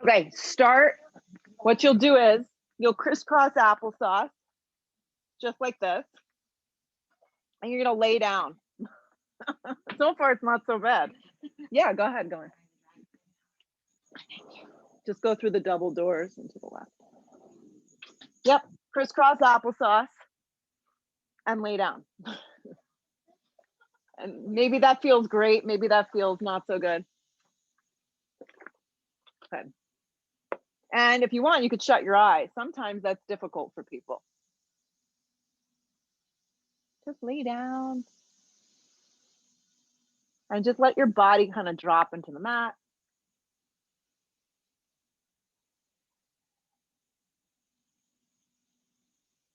Okay, start. What you'll do is you'll crisscross applesauce, just like this. And you're gonna lay down. So far, it's not so bad. Yeah, go ahead, go ahead. Just go through the double doors and to the left. Yep, crisscross applesauce and lay down. And maybe that feels great. Maybe that feels not so good. Good. And if you want, you could shut your eyes. Sometimes that's difficult for people. Just lay down. And just let your body kind of drop into the mat.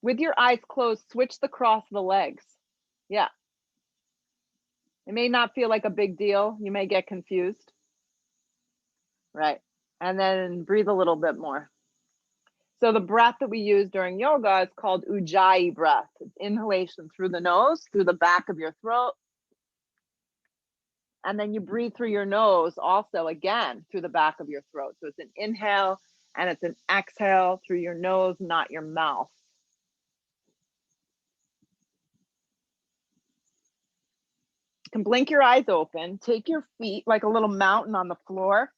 With your eyes closed, switch the cross of the legs. Yeah. It may not feel like a big deal. You may get confused. Right. And then breathe a little bit more. So the breath that we use during yoga is called Ujjayi breath. It's inhalation through the nose, through the back of your throat. And then you breathe through your nose also, again, through the back of your throat. So it's an inhale and it's an exhale through your nose, not your mouth. You can blink your eyes open, take your feet like a little mountain on the floor.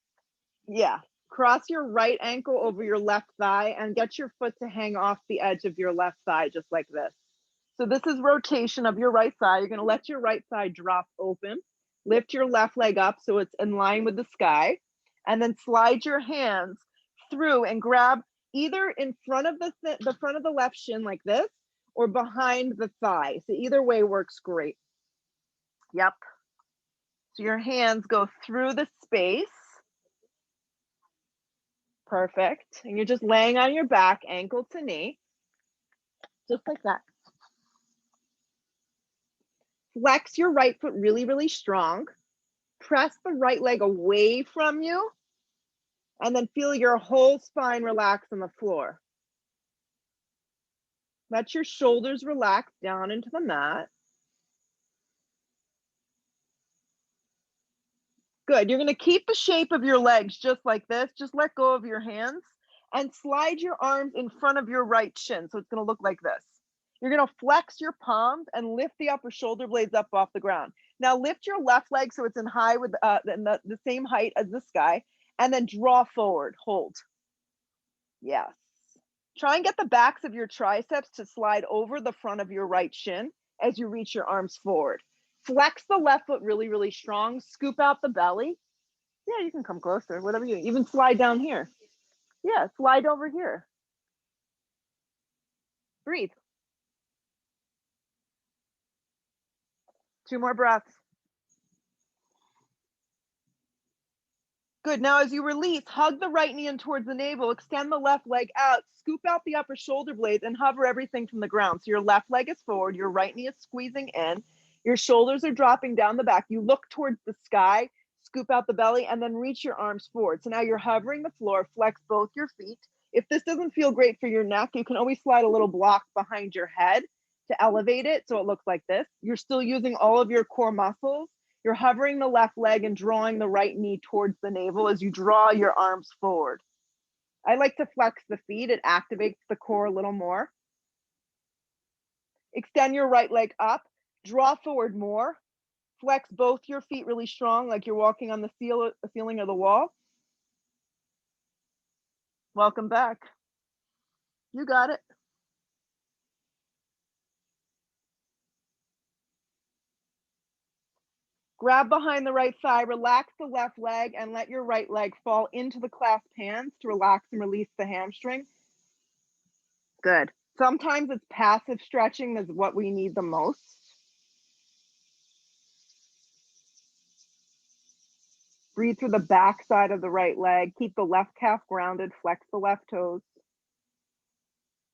Yeah. Cross your right ankle over your left thigh and get your foot to hang off the edge of your left thigh, just like this. So this is rotation of your right thigh. You're gonna let your right thigh drop open. Lift your left leg up so it's in line with the sky. And then slide your hands through and grab either in front of the front of the left shin like this, or behind the thigh. So either way works great. Yep. So your hands go through the space. Perfect. And you're just laying on your back, ankle to knee, just like that. Flex your right foot really, really strong. Press the right leg away from you, and then feel your whole spine relax on the floor. Let your shoulders relax down into the mat. Good. You're going to keep the shape of your legs just like this. Just let go of your hands and slide your arms in front of your right shin. So it's going to look like this. You're going to flex your palms and lift the upper shoulder blades up off the ground. Now lift your left leg so it's in high with the same height as the sky, and then draw forward. Hold. Yes. Try and get the backs of your triceps to slide over the front of your right shin as you reach your arms forward. Flex the left foot really, really strong. Scoop out the belly. Yeah, you can come closer, whatever you, even slide down here. Yeah, slide over here. Breathe. 2 more breaths. Good. Now, as you release, hug the right knee in towards the navel, extend the left leg out, scoop out the upper shoulder blades, and hover everything from the ground. So your left leg is forward, your right knee is squeezing in, your shoulders are dropping down the back. You look towards the sky, scoop out the belly, and then reach your arms forward. So now you're hovering the floor, flex both your feet. If this doesn't feel great for your neck, you can always slide a little block behind your head to elevate it so it looks like this. You're still using all of your core muscles. You're hovering the left leg and drawing the right knee towards the navel as you draw your arms forward. I like to flex the feet. It activates the core a little more. Extend your right leg up, draw forward more. Flex both your feet really strong, like you're walking on the ceiling or the wall. Welcome back. You got it. Grab behind the right thigh, relax the left leg, and let your right leg fall into the clasped hands to relax and release the hamstring. Good. Sometimes it's passive stretching is what we need the most. Breathe through the back side of the right leg. Keep the left calf grounded, flex the left toes.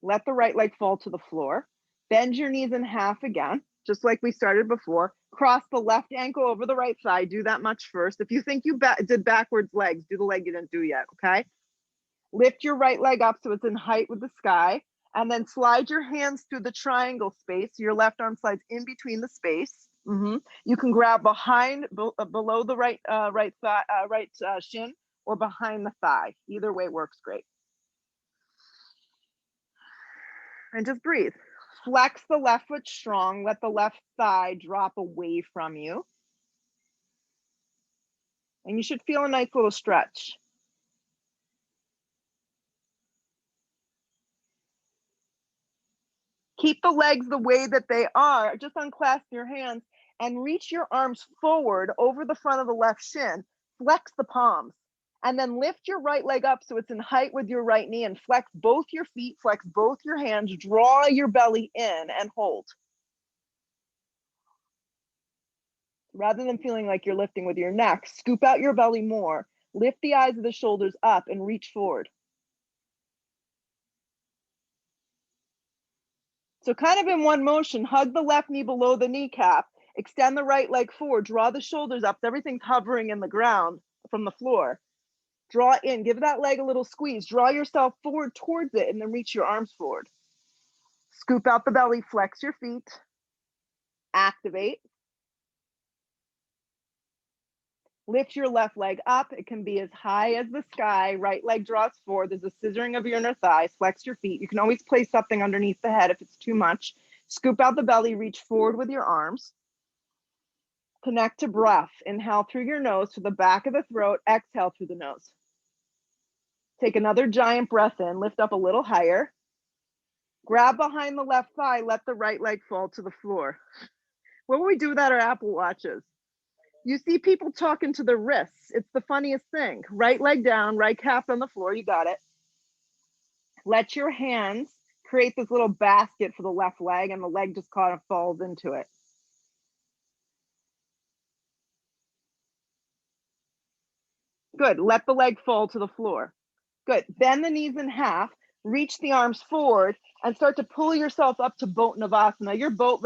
Let the right leg fall to the floor. Bend your knees in half again, just like we started before. Cross the left ankle over the right thigh. Do that much first. If you think you did backwards legs, do the leg you didn't do yet, okay? Lift your right leg up so it's in height with the sky, and then slide your hands through the triangle space. Your left arm slides in between the space. You can grab behind, below the right shin, or behind the thigh. Either way works great. And just breathe. Flex the left foot strong. Let the left thigh drop away from you. And you should feel a nice little stretch. Keep the legs the way that they are. Just unclasp your hands and reach your arms forward over the front of the left shin. Flex the palms. And then lift your right leg up so it's in height with your right knee, and flex both your feet, flex both your hands, draw your belly in and hold. Rather than feeling like you're lifting with your neck, scoop out your belly more, lift the eyes of the shoulders up and reach forward. So kind of in one motion, hug the left knee below the kneecap, extend the right leg forward, draw the shoulders up. Everything's hovering in the ground from the floor. Draw in, give that leg a little squeeze, draw yourself forward towards it, and then reach your arms forward. Scoop out the belly, flex your feet, activate. Lift your left leg up. It can be as high as the sky. Right leg draws forward. There's a scissoring of your inner thighs. Flex your feet. You can always place something underneath the head if it's too much. Scoop out the belly, reach forward with your arms. Connect to breath. Inhale through your nose to the back of the throat. Exhale through the nose. Take another giant breath in, lift up a little higher. Grab behind the left thigh, let the right leg fall to the floor. What would we do without our Apple Watches? You see people talking to their wrists. It's the funniest thing. Right leg down, right calf on the floor, you got it. Let your hands create this little basket for the left leg, and the leg just kind of falls into it. Good, let the leg fall to the floor. Good, bend the knees in half, reach the arms forward, and start to pull yourself up to boat Navasana. Your boat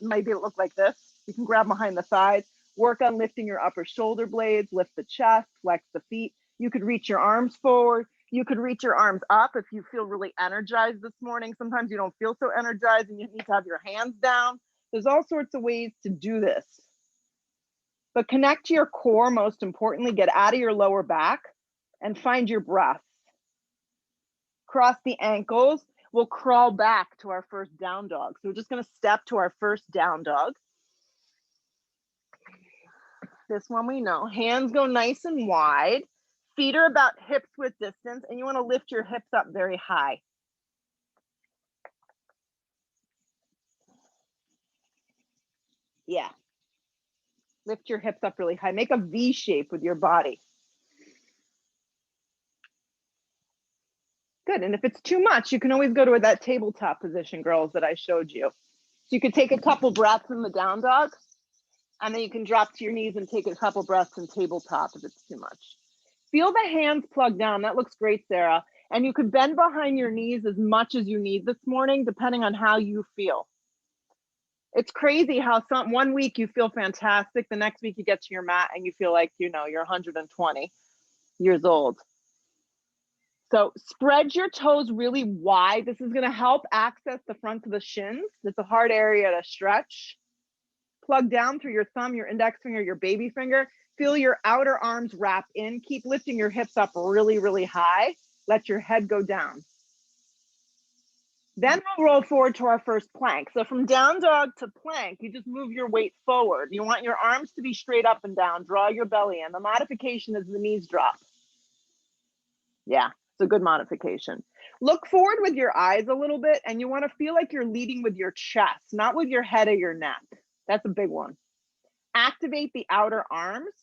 maybe look like this. You can grab behind the thighs, work on lifting your upper shoulder blades, lift the chest, flex the feet. You could reach your arms forward. You could reach your arms up if you feel really energized this morning. Sometimes you don't feel so energized and you need to have your hands down. There's all sorts of ways to do this. But connect to your core, most importantly, get out of your lower back and find your breath. Cross the ankles. We'll crawl back to our first down dog. So we're just going to step to our first down dog. This one we know. Hands go nice and wide. Feet are about hips width distance, and you want to lift your hips up very high. Yeah. Lift your hips up really high. Make a V shape with your body. Good. And if it's too much, you can always go to that tabletop position, girls, that I showed you. So you could take a couple breaths in the down dog, and then you can drop to your knees and take a couple breaths in tabletop if it's too much. Feel the hands plug down. That looks great, Sarah. And you can bend behind your knees as much as you need this morning, depending on how you feel. It's crazy how one week you feel fantastic. The next week you get to your mat and you feel like, you're 120 years old. So spread your toes really wide. This is going to help access the front of the shins. It's a hard area to stretch. Plug down through your thumb, your index finger, your baby finger. Feel your outer arms wrap in. Keep lifting your hips up really, really high. Let your head go down. Then we'll roll forward to our first plank. So from down dog to plank, you just move your weight forward. You want your arms to be straight up and down. Draw your belly in. The modification is the knees drop. Yeah, it's a good modification. Look forward with your eyes a little bit, and you want to feel like you're leading with your chest, not with your head or your neck. That's a big one. Activate the outer arms.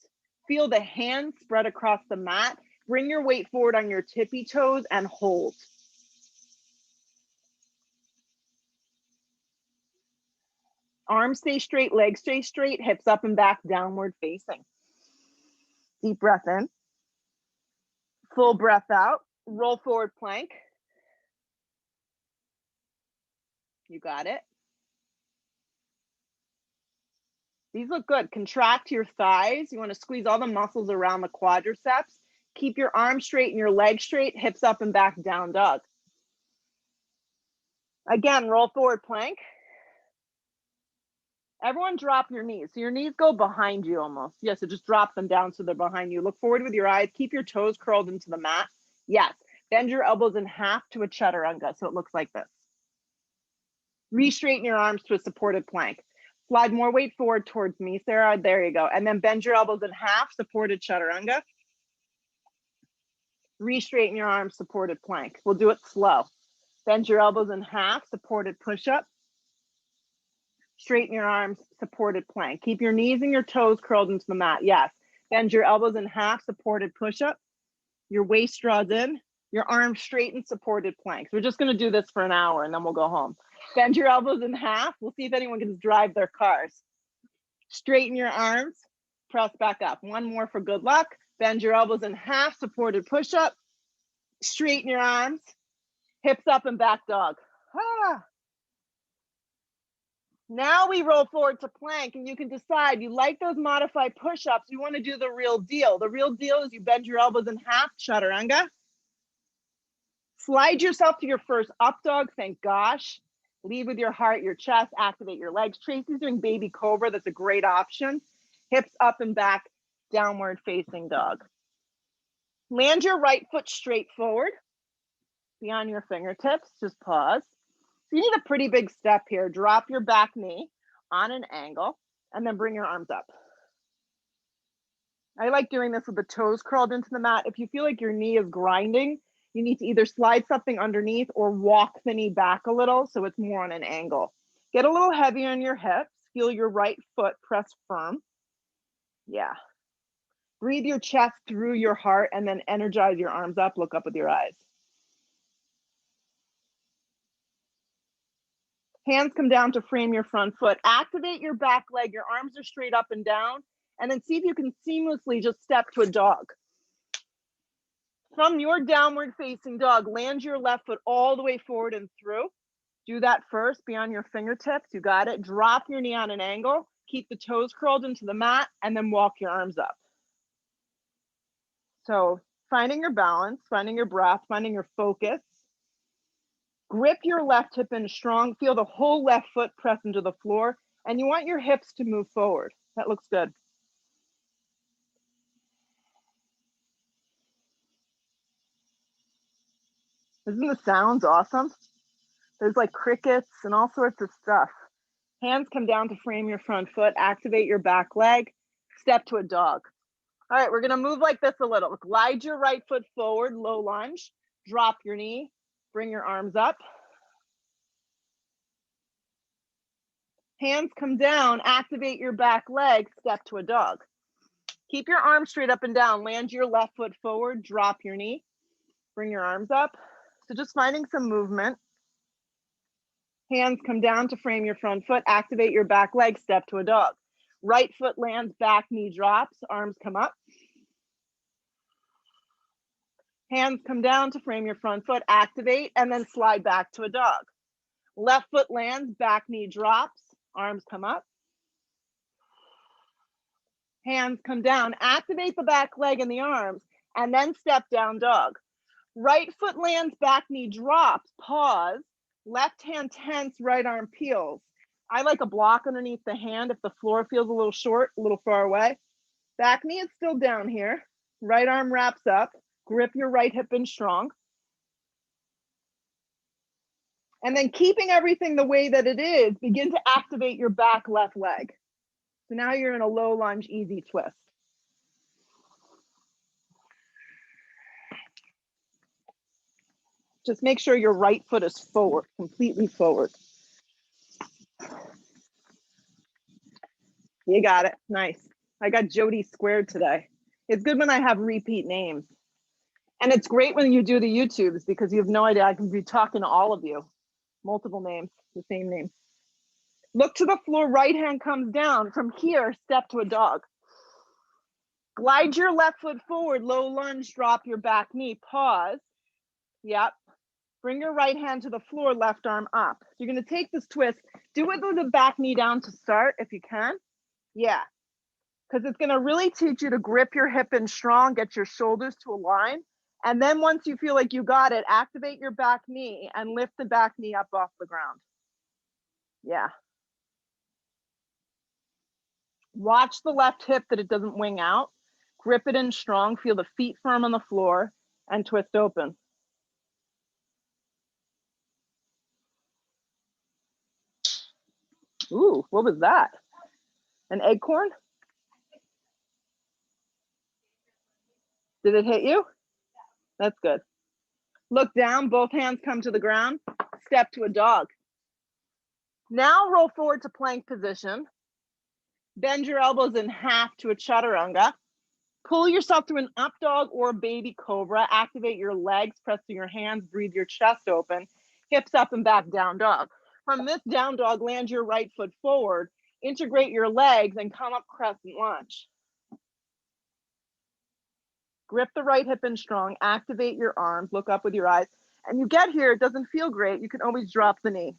Feel the hands spread across the mat. Bring your weight forward on your tippy toes and hold. Arms stay straight, legs stay straight, hips up and back, downward facing. Deep breath in. Full breath out. Roll forward plank. You got it. These look good. Contract your thighs. You want to squeeze all the muscles around the quadriceps. Keep your arms straight and your legs straight, hips up and back, down dog. Again, roll forward plank. Everyone drop your knees. So your knees go behind you almost. Yeah, so just drop them down so they're behind you. Look forward with your eyes. Keep your toes curled into the mat. Yes. Bend your elbows in half to a chaturanga. So it looks like this. Re-straighten your arms to a supported plank. Slide more weight forward towards me, Sarah. There you go. And then bend your elbows in half, supported chaturanga. Re-straighten your arms, supported plank. We'll do it slow. Bend your elbows in half, supported push-up. Straighten your arms, supported plank. Keep your knees and your toes curled into the mat. Yes. Bend your elbows in half, supported push-up. Your waist draws in. Your arms straighten, supported plank. So we're just going to do this for an hour and then we'll go home. Bend your elbows in half. We'll see if anyone can drive their cars. Straighten your arms. Press back up. One more for good luck. Bend your elbows in half, supported push-up. Straighten your arms. Hips up and back dog. Ah. Now we roll forward to plank and you can decide you like those modified push-ups. You want to do the real deal. The real deal is you bend your elbows in half, chaturanga. Slide yourself to your first up dog, thank gosh. Lead with your heart, your chest, activate your legs. Tracy's doing baby cobra, that's a great option. Hips up and back, downward facing dog. Land your right foot straight forward. Beyond your fingertips, just pause. So you need a pretty big step here. Drop your back knee on an angle and then bring your arms up. I like doing this with the toes curled into the mat. If you feel like your knee is grinding, you need to either slide something underneath or walk the knee back a little so it's more on an angle. Get a little heavy on your hips. Feel your right foot press firm. Yeah. Breathe your chest through your heart and then energize your arms up. Look up with your eyes. Hands come down to frame your front foot. Activate your back leg. Your arms are straight up and down. And then see if you can seamlessly just step to a dog. From your downward facing dog, land your left foot all the way forward and through. Do that first, beyond your fingertips. You got it. Drop your knee on an angle. Keep the toes curled into the mat and then walk your arms up. So finding your balance, finding your breath, finding your focus. Grip your left hip in strong. Feel the whole left foot press into the floor. And you want your hips to move forward. That looks good. Isn't the sounds awesome? There's like crickets and all sorts of stuff. Hands come down to frame your front foot. Activate your back leg. Step to a dog. All right, we're going to move like this a little. Glide your right foot forward, low lunge. Drop your knee. Bring your arms up. Hands come down. Activate your back leg. Step to a dog. Keep your arms straight up and down. Land your left foot forward. Drop your knee. Bring your arms up. So just finding some movement. Hands come down to frame your front foot. Activate your back leg. Step to a dog. Right foot lands, back knee drops. Arms come up. Hands come down to frame your front foot. Activate and then slide back to a dog. Left foot lands, back knee drops. Arms come up. Hands come down. Activate the back leg and the arms and then step down dog. Right foot lands, back knee drops. Pause. Left hand tense, right arm peels. I like a block underneath the hand if the floor feels a little short, a little far away. Back knee is still down here. Right arm wraps up. Grip your right hip in strong. And then keeping everything the way that it is, begin to activate your back left leg. So now you're in a low lunge, easy twist. Just make sure your right foot is forward, completely forward. You got it. Nice. I got Jody squared today. It's good when I have repeat names. And it's great when you do the YouTubes because you have no idea. I can be talking to all of you. Multiple names, the same name. Look to the floor, right hand comes down. From here, step to a dog. Glide your left foot forward, low lunge, drop your back knee, pause. Yep. Bring your right hand to the floor, left arm up. So you're gonna take this twist, do it with the back knee down to start if you can. Yeah, because it's gonna really teach you to grip your hip in strong, get your shoulders to align. And then once you feel like you got it, activate your back knee and lift the back knee up off the ground. Yeah. Watch the left hip that it doesn't wing out. Grip it in strong. Feel the feet firm on the floor and twist open. Ooh, what was that? An acorn? Did it hit you? That's good. Look down, both hands come to the ground. Step to a dog. Now roll forward to plank position. Bend your elbows in half to a chaturanga. Pull yourself through an up dog or baby cobra. Activate your legs, press through your hands, breathe your chest open. Hips up and back, down dog. From this down dog, land your right foot forward. Integrate your legs and come up crescent lunge. Grip the right hip in strong. Activate your arms. Look up with your eyes. And you get here, it doesn't feel great. You can always drop the knee.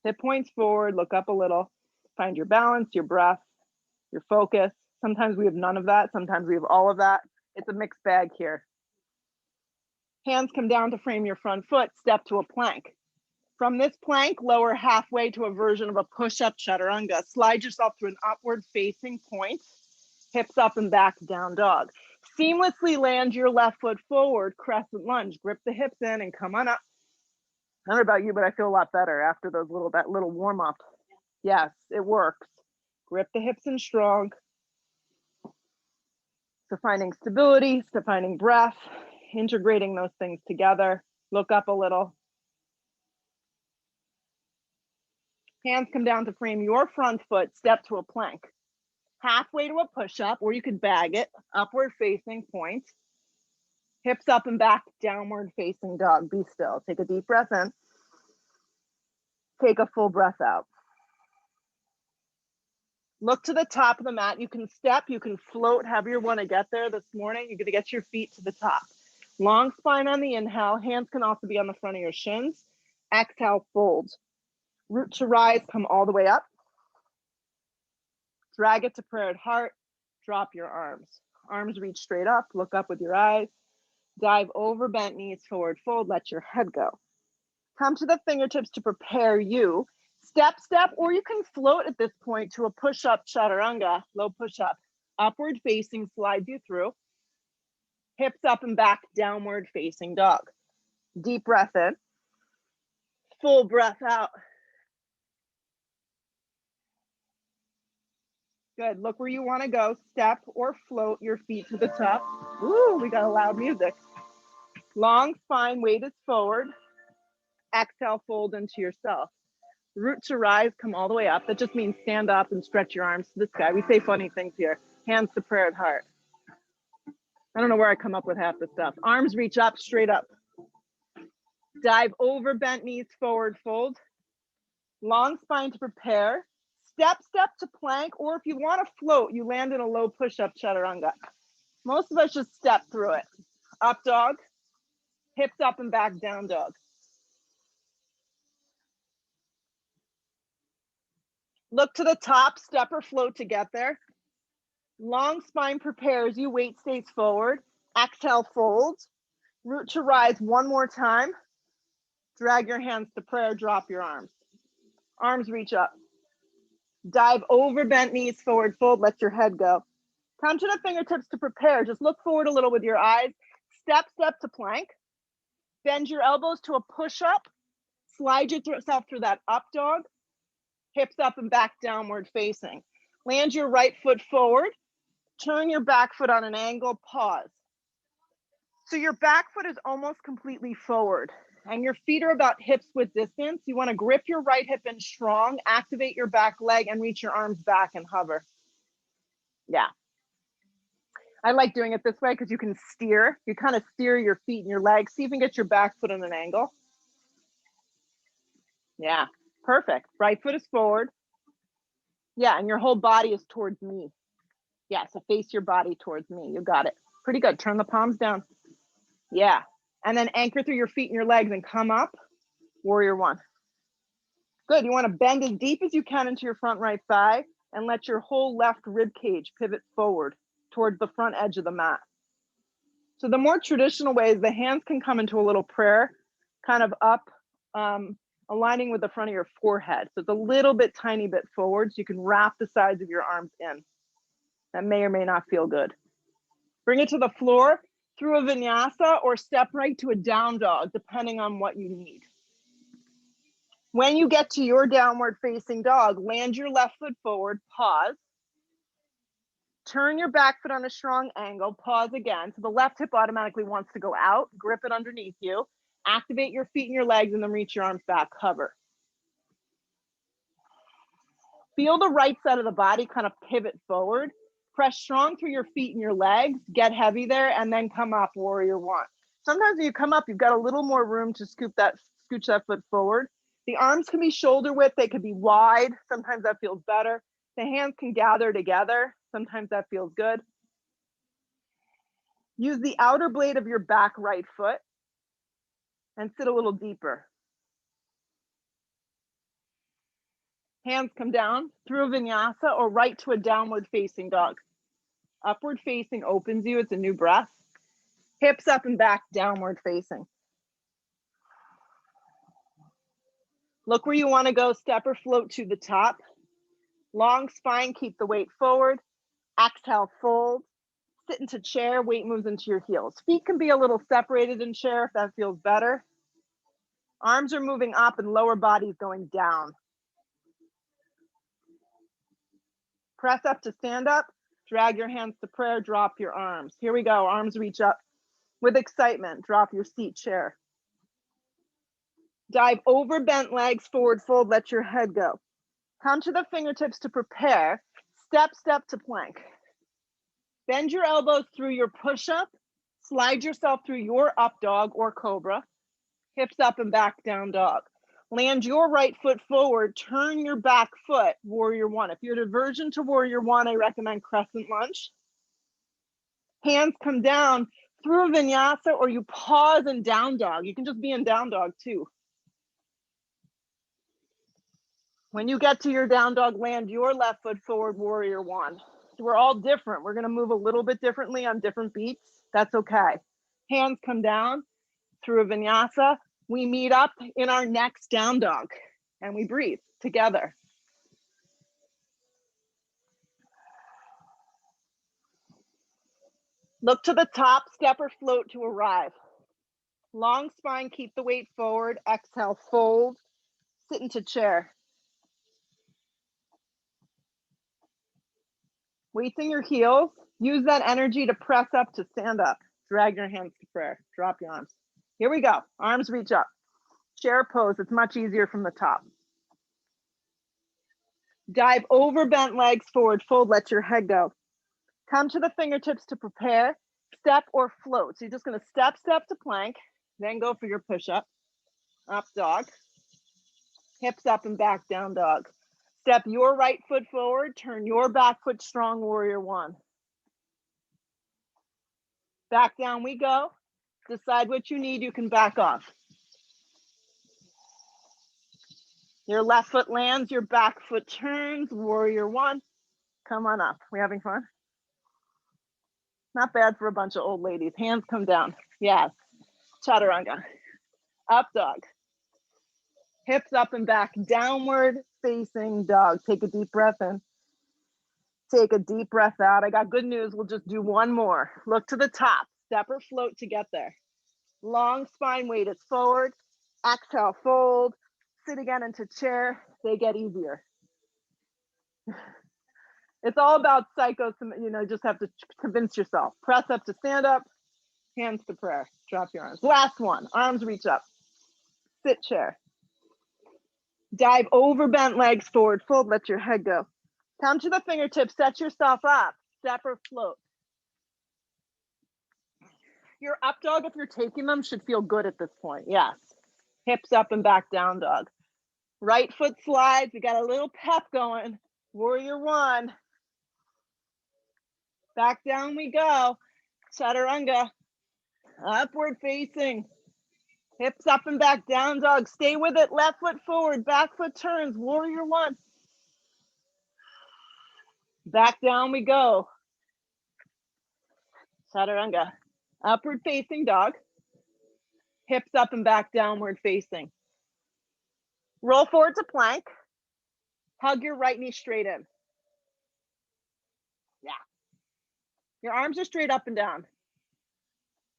Hip points forward, look up a little. Find your balance, your breath, your focus. Sometimes we have none of that. Sometimes we have all of that. It's a mixed bag here. Hands come down to frame your front foot. Step to a plank. From this plank, lower halfway to a version of a push-up chaturanga. Slide yourself to an upward facing point. Hips up and back, down dog. Seamlessly land your left foot forward, crescent lunge. Grip the hips in and come on up. I don't know about you, but I feel a lot better after that little warm up. Yes, it works. Grip the hips in strong. So finding stability, so finding breath, integrating those things together. Look up a little. Hands come down to frame your front foot, step to a plank. Halfway to a push-up, or you could bag it, upward facing point. Hips up and back, downward facing dog. Be still. Take a deep breath in. Take a full breath out. Look to the top of the mat. You can step, you can float, however you want to get there this morning. You're going to get your feet to the top. Long spine on the inhale. Hands can also be on the front of your shins. Exhale, fold. Root to rise, come all the way up. Drag it to prayer at heart. Drop your arms. Arms reach straight up. Look up with your eyes. Dive over, bent knees, forward fold. Let your head go. Come to the fingertips to prepare you. Step, or you can float at this point to a push-up chaturanga, low push-up. Upward facing slides you through. Hips up and back, downward facing dog. Deep breath in. Full breath out. Good, look where you wanna go. Step or float your feet to the top. Ooh, we got a loud music. Long spine, weight is forward. Exhale, fold into yourself. Root to rise, come all the way up. That just means stand up and stretch your arms to the sky. We say funny things here. Hands to prayer at heart. I don't know where I come up with half the stuff. Arms reach up, straight up. Dive over, bent knees, forward fold. Long spine to prepare. Step to plank, or if you want to float, you land in a low push-up chaturanga. Most of us just step through it. Up dog, hips up and back, down dog. Look to the top, step or float to get there. Long spine prepares you, weight stays forward. Exhale, fold. Root to rise one more time. Drag your hands to prayer, drop your arms. Arms reach up. Dive over, bent knees, forward fold, let your head go. Come to the fingertips to prepare. Just look forward a little with your eyes. Step to plank. Bend your elbows to a push-up. Slide yourself through that up dog. Hips up and back, downward facing. Land your right foot forward. Turn your back foot on an angle, pause. So your back foot is almost completely forward and your feet are about hips width distance. You want to grip your right hip in strong, activate your back leg and reach your arms back and hover. Yeah. I like doing it this way because you can steer. You kind of steer your feet and your legs. See if you can get your back foot on an angle. Yeah, perfect. Right foot is forward. Yeah, and your whole body is towards me. Yeah, so face your body towards me. You got it. Pretty good. Turn the palms down. Yeah, and then anchor through your feet and your legs and come up. Warrior one. Good. You want to bend as deep as you can into your front right thigh and let your whole left rib cage pivot forward towards the front edge of the mat. So the more traditional ways, the hands can come into a little prayer, kind of up aligning with the front of your forehead. So it's a little bit, tiny bit forward, so you can wrap the sides of your arms in. That may or may not feel good. Bring it to the floor through a vinyasa or step right to a down dog, depending on what you need. When you get to your downward facing dog, land your left foot forward, pause. Turn your back foot on a strong angle, pause again. So the left hip automatically wants to go out, grip it underneath you, activate your feet and your legs, and then reach your arms back, hover. Feel the right side of the body kind of pivot forward. Press strong through your feet and your legs, get heavy there, and then come up, warrior one. Sometimes when you come up, you've got a little more room to scooch that foot forward. The arms can be shoulder width, they could be wide. Sometimes that feels better. The hands can gather together. Sometimes that feels good. Use the outer blade of your back right foot and sit a little deeper. Hands come down through a vinyasa or right to a downward facing dog. Upward facing opens you, it's a new breath. Hips up and back, downward facing. Look where you want to go, step or float to the top. Long spine, keep the weight forward. Exhale, fold. Sit into chair, weight moves into your heels. Feet can be a little separated in chair if that feels better. Arms are moving up and lower body's going down. Press up to stand up. Drag your hands to prayer, drop your arms. Here we go, arms reach up. With excitement, drop your seat chair. Dive over bent legs, forward fold, let your head go. Come to the fingertips to prepare. Step, step to plank. Bend your elbows through your push-up. Slide yourself through your up dog or cobra. Hips up and back, down dog. Land your right foot forward, turn your back foot, warrior one. If you're at aversion to warrior one, I recommend crescent lunge. Hands come down through a vinyasa or you pause in down dog. You can just be in down dog too. When you get to your down dog, land your left foot forward, warrior one. So we're all different. We're gonna move a little bit differently on different beats. That's okay. Hands come down through a vinyasa. We meet up in our next down dog and we breathe together. Look to the top, step or float to arrive. Long spine, keep the weight forward. Exhale, fold, sit into chair. Weights in your heels. Use that energy to press up to stand up. Drag your hands to prayer. Drop your arms. Here we go. Arms reach up. Chair pose. It's much easier from the top. Dive over bent legs, forward fold. Let your head go. Come to the fingertips to prepare. Step or float. So you're just going to step to plank. Then go for your push-up. Up dog. Hips up and back, down dog. Step your right foot forward. Turn your back foot strong, warrior one. Back down we go. Decide what you need, you can back off. Your left foot lands, your back foot turns, warrior one. Come on up. We having fun? Not bad for a bunch of old ladies. Hands come down. Yes. Chaturanga. Up dog. Hips up and back, downward facing dog. Take a deep breath in. Take a deep breath out. I got good news. We'll just do one more. Look to the top. Step or float to get there. Long spine, weight is forward. Exhale, fold. Sit again into chair. They get easier. It's all about just have to convince yourself. Press up to stand up. Hands to prayer. Drop your arms. Last one. Arms reach up. Sit chair. Dive over bent legs, forward fold. Let your head go. Come to the fingertips. Set yourself up. Step or float. Your up dog, if you're taking them, should feel good at this point. Yes. Hips up and back, down dog. Right foot slides. We got a little pep going. Warrior one. Back down we go. Chaturanga. Upward facing. Hips up and back, down dog. Stay with it. Left foot forward. Back foot turns. Warrior one. Back down we go. Chaturanga. Upward facing dog. Hips up and back, downward facing. Roll forward to plank. Hug your right knee straight in. Yeah. Your arms are straight up and down.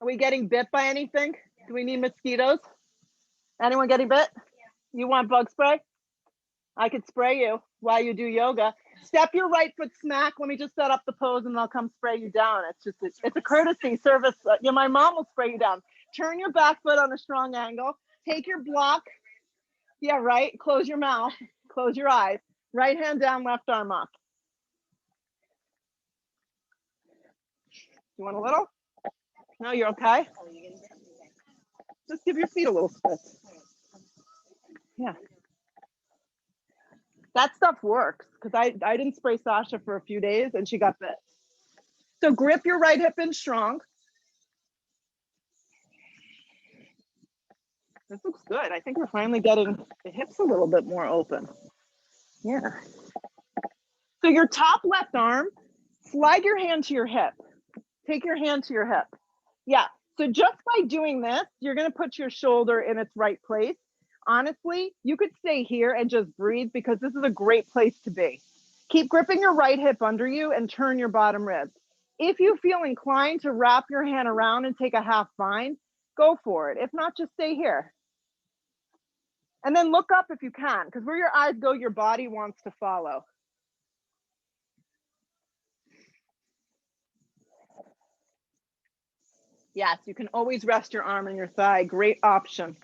Are we getting bit by anything? Do we need mosquitoes? Anyone getting bit? You want bug spray? I could spray you while you do yoga. Step your right foot smack. Let me just set up the pose and I'll come spray you down. It's a courtesy service. My mom will spray you down. Turn your back foot on a strong angle. Take your block. Yeah, right. Close your mouth. Close your eyes. Right hand down, left arm up. You want a little? No, you're okay? Just give your feet a little spin. Yeah. That stuff works because I didn't spray Sasha for a few days and she got bit. So grip your right hip in strong. This looks good. I think we're finally getting the hips a little bit more open. Yeah. So your top left arm, slide your hand to your hip. Take your hand to your hip. Yeah. So just by doing this, you're going to put your shoulder in its right place. Honestly, you could stay here and just breathe because this is a great place to be. Keep gripping your right hip under you and turn your bottom ribs. If you feel inclined to wrap your hand around and take a half bind, go for it. If not, just stay here. And then look up if you can, because where your eyes go, your body wants to follow. Yes, you can always rest your arm on your thigh. Great option.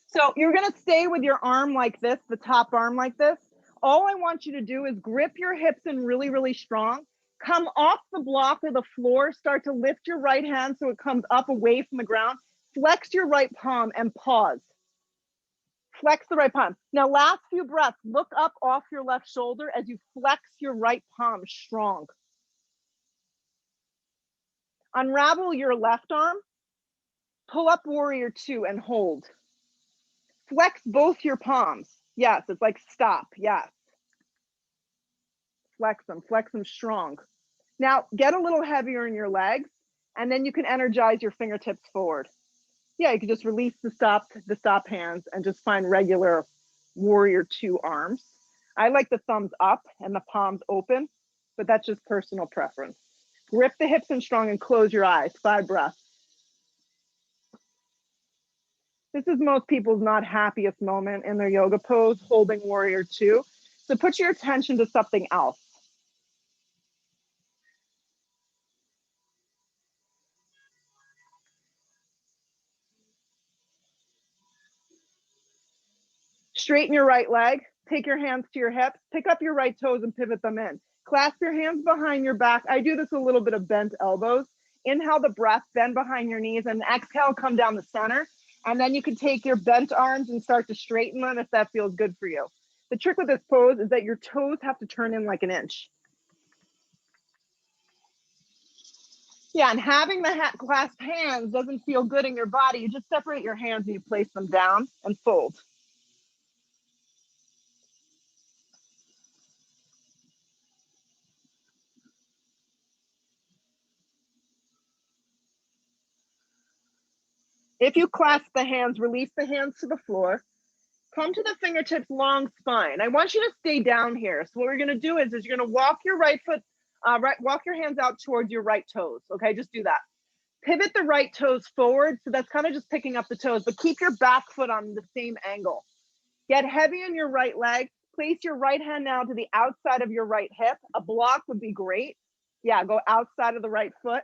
So you're going to stay with your arm like this, the top arm like this. All I want you to do is grip your hips in really, really strong. Come off the block or the floor. Start to lift your right hand so it comes up away from the ground. Flex your right palm and pause. Flex the right palm. Now, last few breaths, look up off your left shoulder as you flex your right palm strong. Unravel your left arm. Pull up warrior two and hold. Flex both your palms. Yes, it's like stop. Yes. Flex them strong. Now get a little heavier in your legs and then you can energize your fingertips forward. Yeah, you can just release the stop hands and just find regular warrior two arms. I like the thumbs up and the palms open, but that's just personal preference. Grip the hips in strong and close your eyes. 5 breaths. This is most people's not happiest moment in their yoga pose, holding warrior two. So put your attention to something else. Straighten your right leg, take your hands to your hips, pick up your right toes and pivot them in. Clasp your hands behind your back. I do this a little bit of bent elbows. Inhale the breath, bend behind your knees, and exhale, come down the center. And then you can take your bent arms and start to straighten them if that feels good for you. The trick with this pose is that your toes have to turn in like an inch. Yeah, and having the clasped hands doesn't feel good in your body. You just separate your hands and you place them down and fold. If you clasp the hands, release the hands to the floor. Come to the fingertips, long spine. I want you to stay down here. So what we're gonna do is you're gonna walk your right foot, walk your hands out towards your right toes. Okay, just do that. Pivot the right toes forward. So that's kind of just picking up the toes, but keep your back foot on the same angle. Get heavy in your right leg. Place your right hand now to the outside of your right hip. A block would be great. Yeah, go outside of the right foot.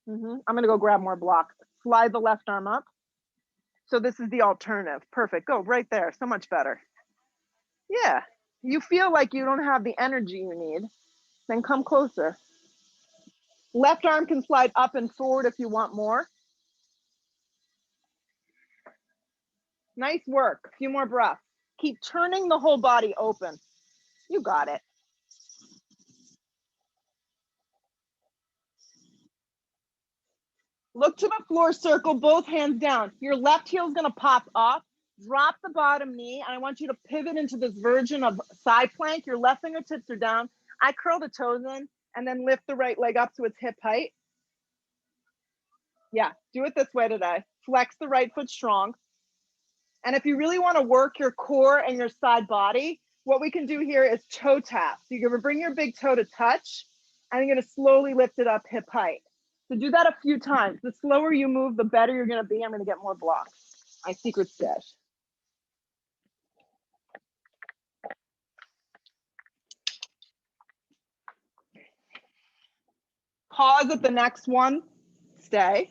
I'm gonna go grab more blocks. Slide the left arm up. So this is the alternative. Perfect. Go right there. So much better. Yeah. You feel like you don't have the energy you need, then come closer. Left arm can slide up and forward if you want more. Nice work. A few more breaths. Keep turning the whole body open. You got it. Look to the floor, circle both hands down. Your left heel is going to pop off. Drop the bottom knee. And I want you to pivot into this version of side plank. Your left fingertips are down. I curl the toes in and then lift the right leg up to its hip height. Yeah, do it this way today. Flex the right foot strong. And if you really want to work your core and your side body, what we can do here is toe tap. So you're going to bring your big toe to touch, and you're going to slowly lift it up hip height. So do that a few times. The slower you move, the better you're going to be. I'm going to get more blocks. My secret stash. Pause at the next one. Stay.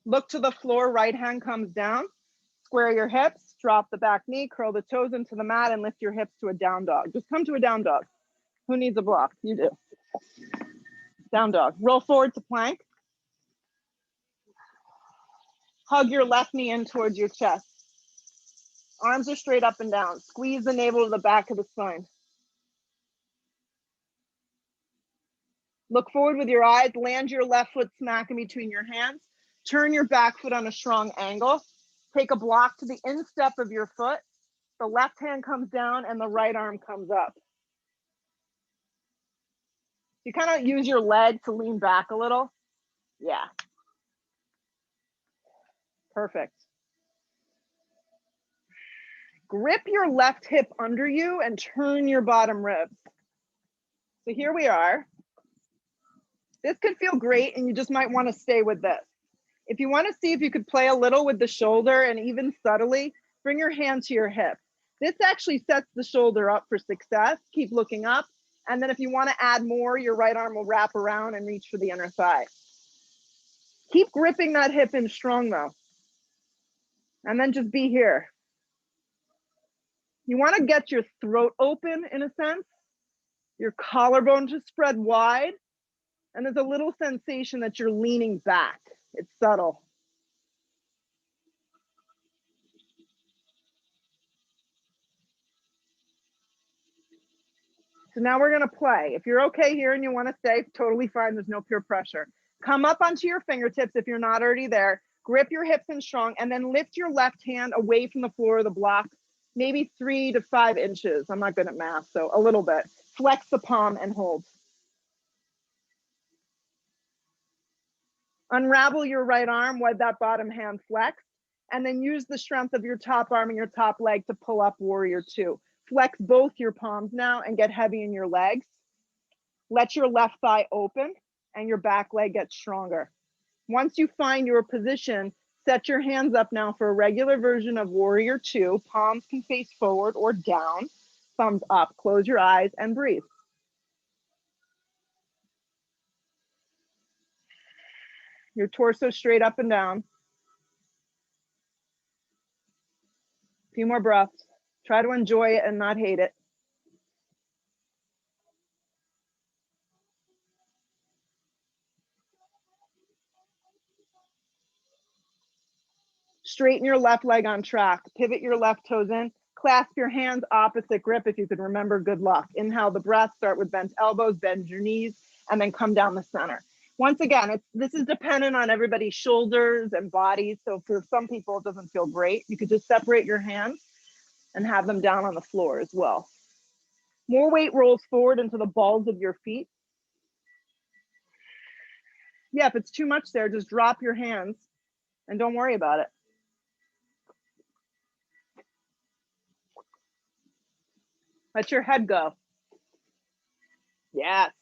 Look to the floor, right hand comes down. Square your hips, drop the back knee, curl the toes into the mat, and lift your hips to a down dog. Just come to a down dog. Who needs a block? You do. Down dog. Roll forward to plank. Hug your left knee in towards your chest. Arms are straight up and down. Squeeze the navel to the back of the spine. Look forward with your eyes. Land your left foot smack in between your hands. Turn your back foot on a strong angle. Take a block to the instep of your foot. The left hand comes down and the right arm comes up. You kind of use your leg to lean back a little. Yeah. Perfect. Grip your left hip under you and turn your bottom ribs. So here we are. This could feel great, and you just might want to stay with this. If you want to see if you could play a little with the shoulder and even subtly, bring your hand to your hip. This actually sets the shoulder up for success. Keep looking up. And then if you want to add more, your right arm will wrap around and reach for the inner thigh. Keep gripping that hip in strong though. And then just be here. You want to get your throat open in a sense, your collarbone to spread wide. And there's a little sensation that you're leaning back. It's subtle. So now we're going to play. If you're okay here and you want to stay, totally fine. There's no peer pressure. Come up onto your fingertips if you're not already there. Grip your hips in strong and then lift your left hand away from the floor of the block, maybe 3 to 5 inches. I'm not good at math, so a little bit. Flex the palm and hold. Unravel your right arm with that bottom hand flex, and then use the strength of your top arm and your top leg to pull up warrior 2. Flex both your palms now and get heavy in your legs. Let your left thigh open and your back leg get stronger. Once you find your position, set your hands up now for a regular version of warrior 2. Palms can face forward or down, thumbs up. Close your eyes and breathe. Your torso straight up and down. A few more breaths. Try to enjoy it and not hate it. Straighten your left leg on track. Pivot your left toes in. Clasp your hands opposite grip if you can remember. Good luck. Inhale the breath. Start with bent elbows, bend your knees, and then come down the center. Once again, this is dependent on everybody's shoulders and bodies. So for some people, it doesn't feel great. You could just separate your hands and have them down on the floor as well. More weight rolls forward into the balls of your feet. Yeah, if it's too much there, just drop your hands and don't worry about it. Let your head go. Yes.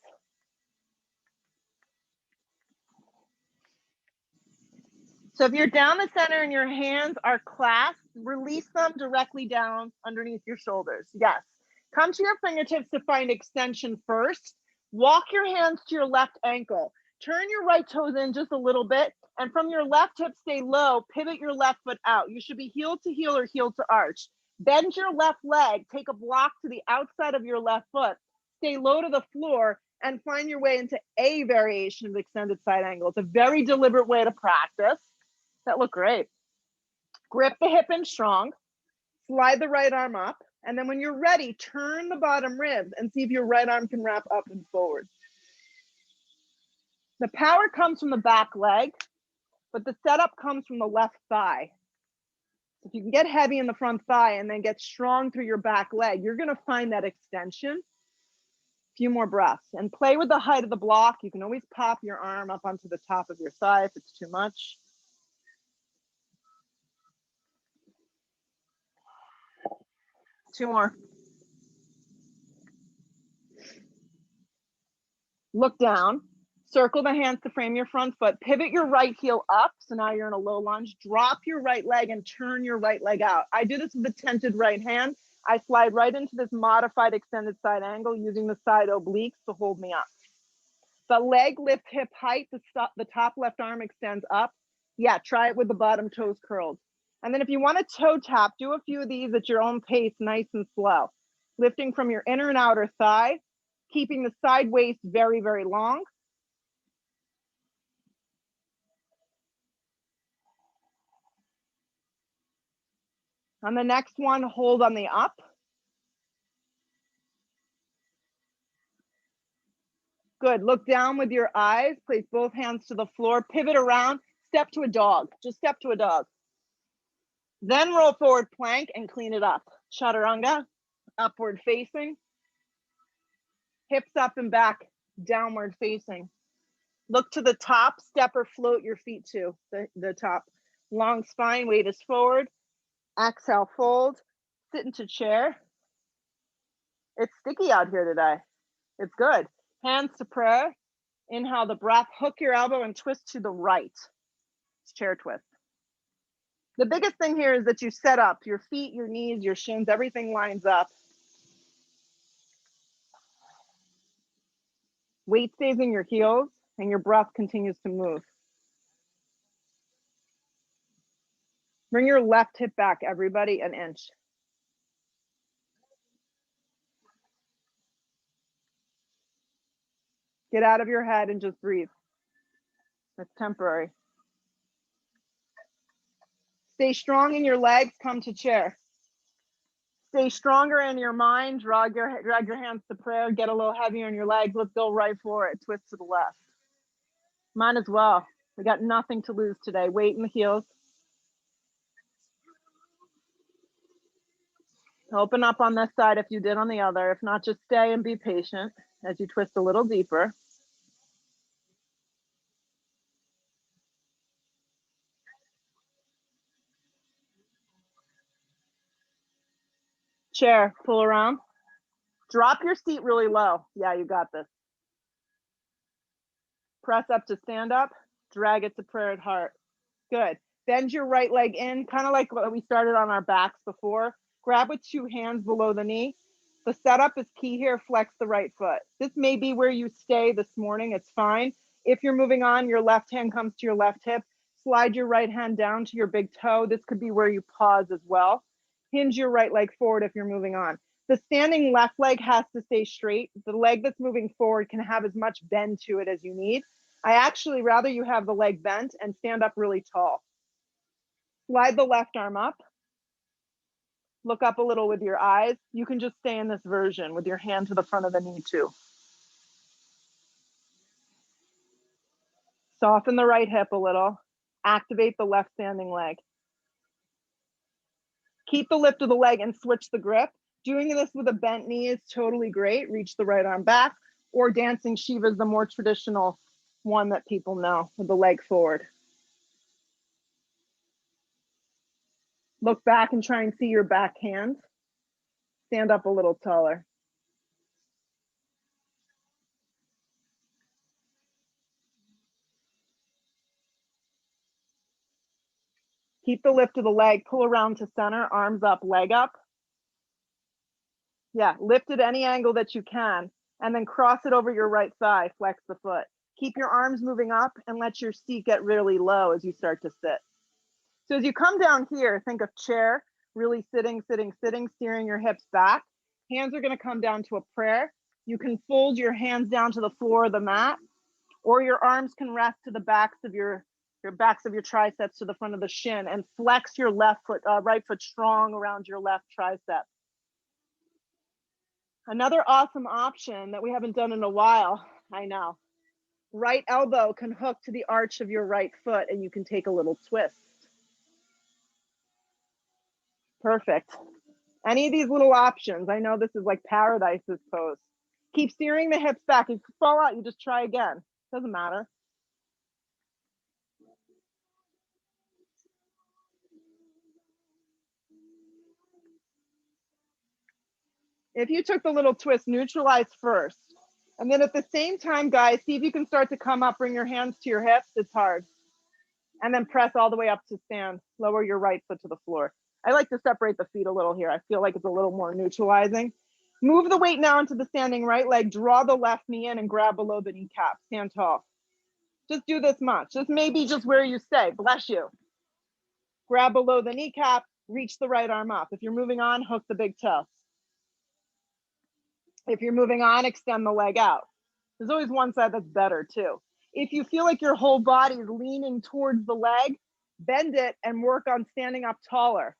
So if you're down the center and your hands are clasped, release them directly down underneath your shoulders. Yes. Come to your fingertips to find extension first. Walk your hands to your left ankle. Turn your right toes in just a little bit. And from your left hip, stay low. Pivot your left foot out. You should be heel to heel or heel to arch. Bend your left leg. Take a block to the outside of your left foot. Stay low to the floor and find your way into a variation of extended side angle. It's a very deliberate way to practice. That looked great. Grip the hip in strong. Slide the right arm up. And then when you're ready, turn the bottom ribs and see if your right arm can wrap up and forward. The power comes from the back leg, but the setup comes from the left thigh. If you can get heavy in the front thigh and then get strong through your back leg, you're going to find that extension. If Few more breaths and play with the height of the block. You can always pop your arm up onto the top of your thigh if it's too much. Two more. Look down, circle the hands to frame your front foot, pivot your right heel up. So now you're in a low lunge, drop your right leg and turn your right leg out. I do this with the tented right hand. I slide right into this modified extended side angle using the side obliques to hold me up. The leg lift hip height, the top left arm extends up. Yeah, try it with the bottom toes curled. And then if you want to toe tap, do a few of these at your own pace, nice and slow. Lifting from your inner and outer thigh, keeping the side waist very, very long. On the next one, hold on the up. Good, look down with your eyes, place both hands to the floor, pivot around, step to a dog, just step to a dog. Then roll forward plank and clean it up. Chaturanga, upward facing. Hips up and back, downward facing. Look to the top, step or float your feet to the top. Long spine, weight is forward. Exhale, fold, sit into chair. It's sticky out here today. It's good. Hands to prayer. Inhale the breath, hook your elbow and twist to the right. It's chair twist. The biggest thing here is that you set up your feet, your knees, your shins, everything lines up. Weight stays in your heels and your breath continues to move. Bring your left hip back, everybody, an inch. Get out of your head and just breathe. It's temporary. Stay strong in your legs, come to chair. Stay stronger in your mind, drag your hands to prayer, get a little heavier in your legs. Let's go right for it, twist to the left. Might as well. We got nothing to lose today. Weight in the heels. Open up on this side if you did on the other. If not, just stay and be patient as you twist a little deeper. Chair, pull around. Drop your seat really low. Yeah, you got this. Press up to stand up. Drag it to prayer at heart. Good. Bend your right leg in, kind of like what we started on our backs before. Grab with two hands below the knee. The setup is key here. Flex the right foot. This may be where you stay this morning. It's fine. If you're moving on, your left hand comes to your left hip. Slide your right hand down to your big toe. This could be where you pause as well. Hinge your right leg forward if you're moving on. The standing left leg has to stay straight. The leg that's moving forward can have as much bend to it as you need. I actually rather you have the leg bent and stand up really tall. Slide the left arm up. Look up a little with your eyes. You can just stay in this version with your hand to the front of the knee too. Soften the right hip a little. Activate the left standing leg. Keep the lift of the leg and switch the grip. Doing this with a bent knee is totally great. Reach the right arm back, or dancing Shiva is the more traditional one that people know with the leg forward. Look back and try and see your back hand. Stand up a little taller. Keep the lift of the leg, pull around to center, arms up, leg up. Yeah, lift at any angle that you can, and then cross it over your right thigh, flex the foot. Keep your arms moving up and let your seat get really low as you start to sit. So as you come down here, think of chair, really sitting, sitting, sitting, steering your hips back. Hands are gonna come down to a prayer. You can fold your hands down to the floor of the mat, or your arms can rest to the backs of your backs of your triceps to the front of the shin, and flex your left foot, right foot strong around your left tricep. Another awesome option that we haven't done in a while, I know. Right elbow can hook to the arch of your right foot and you can take a little twist. Perfect. Any of these little options, I know this is like paradise's pose. Keep steering the hips back. If you fall out, you just try again. Doesn't matter. If you took the little twist, neutralize first. And then at the same time, guys, see if you can start to come up, bring your hands to your hips. It's hard. And then press all the way up to stand. Lower your right foot to the floor. I like to separate the feet a little here. I feel like it's a little more neutralizing. Move the weight now into the standing right leg. Draw the left knee in and grab below the kneecap. Stand tall. Just do this much. This may be just where you stay. Bless you. Grab below the kneecap. Reach the right arm up. If you're moving on, hook the big toe. If you're moving on, extend the leg out. There's always one side that's better too. If you feel like your whole body is leaning towards the leg, bend it and work on standing up taller.